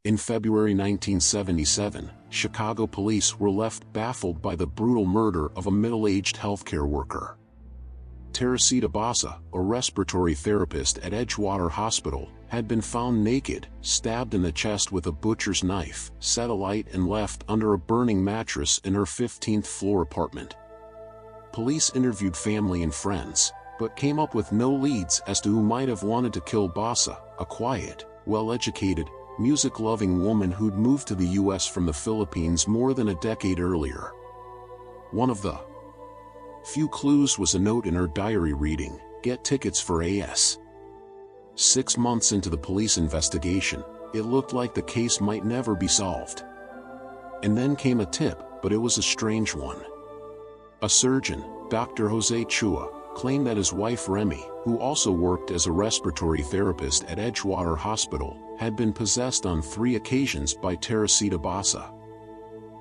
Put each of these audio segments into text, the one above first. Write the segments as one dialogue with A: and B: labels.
A: In February 1977, Chicago police were left baffled by the brutal murder of a middle-aged healthcare worker. Teresita Basa, a respiratory therapist at Edgewater Hospital, had been found naked, stabbed in the chest with a butcher's knife, set alight and left under a burning mattress in her 15th-floor apartment. Police interviewed family and friends, but came up with no leads as to who might have wanted to kill Basa, a quiet, well-educated, music-loving woman who'd moved to the U.S. from the Philippines more than a decade earlier. One of the few clues was a note in her diary reading, "Get tickets for AS." 6 months into the police investigation, it looked like the case might never be solved. And then came a tip, but it was a strange one. A surgeon, Dr. Jose Chua, claimed that his wife Remy, who also worked as a respiratory therapist at Edgewater Hospital, had been possessed on 3 occasions by Teresita Basa.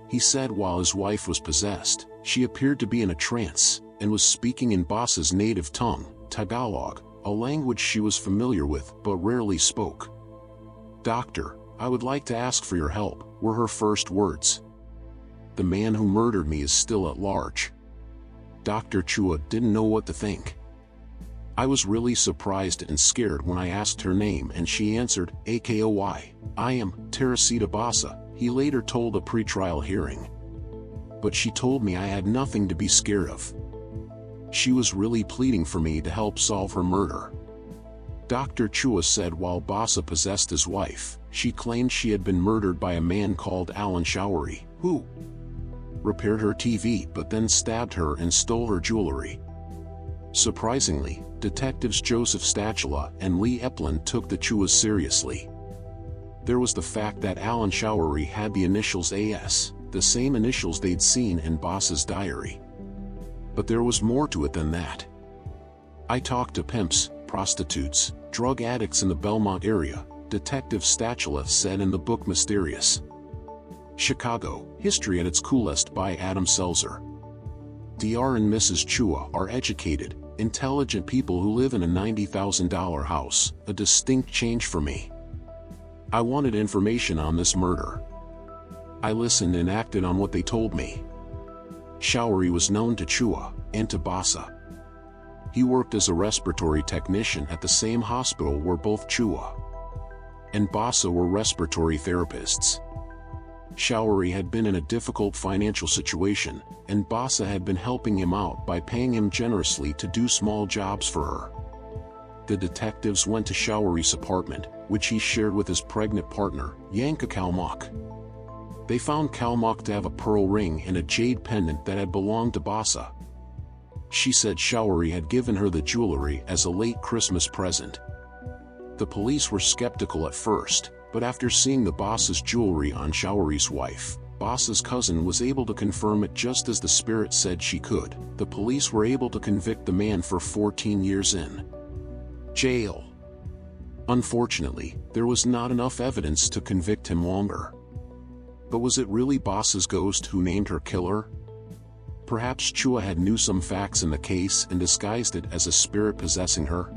A: He said while his wife was possessed, she appeared to be in a trance, and was speaking in Basa's native tongue, Tagalog, a language she was familiar with but rarely spoke. "Doctor, I would like to ask for your help," were her first words. "The man who murdered me is still at large." Dr. Chua didn't know what to think. "I was really surprised and scared when I asked her name and she answered, AKOY, I am Teresita Basa," he later told a pretrial hearing. "But she told me I had nothing to be scared of. She was really pleading for me to help solve her murder." Dr. Chua said while Basa possessed his wife, she claimed she had been murdered by a man called Alan Showery, who repaired her TV but then stabbed her and stole her jewelry. Surprisingly, detectives Joseph Stachula and Lee Eplin took the Chuas seriously. There was the fact that Alan Showery had the initials AS, the same initials they'd seen in Basa's diary. But there was more to it than that. "I talked to pimps, prostitutes, drug addicts in the Belmont area," Detective Stachula said in the book Mysterious Chicago, History at its Coolest by Adam Selzer. Dr. and Mrs. Chua are educated, intelligent people who live in a $90,000 house, a distinct change for me. I wanted information on this murder. I listened and acted on what they told me." Showery was known to Chua and to Basa. He worked as a respiratory technician at the same hospital where both Chua and Basa were respiratory therapists. Showery had been in a difficult financial situation, and Basa had been helping him out by paying him generously to do small jobs for her. The detectives went to Showery's apartment, which he shared with his pregnant partner, Yanka Kalmok. They found Kalmok to have a pearl ring and a jade pendant that had belonged to Basa. She said Showery had given her the jewelry as a late Christmas present. The police were skeptical at first, but after seeing the Basa's jewelry on Showery's wife, Basa's cousin was able to confirm it just as the spirit said she could. The police were able to convict the man for 14 years in jail. Unfortunately, there was not enough evidence to convict him longer. But was it really Basa's ghost who named her killer? Perhaps Chua had knew some facts in the case and disguised it as a spirit possessing her?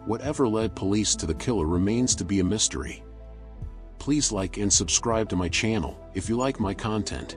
A: Whatever led police to the killer remains to be a mystery. Please like and subscribe to my channel if you like my content.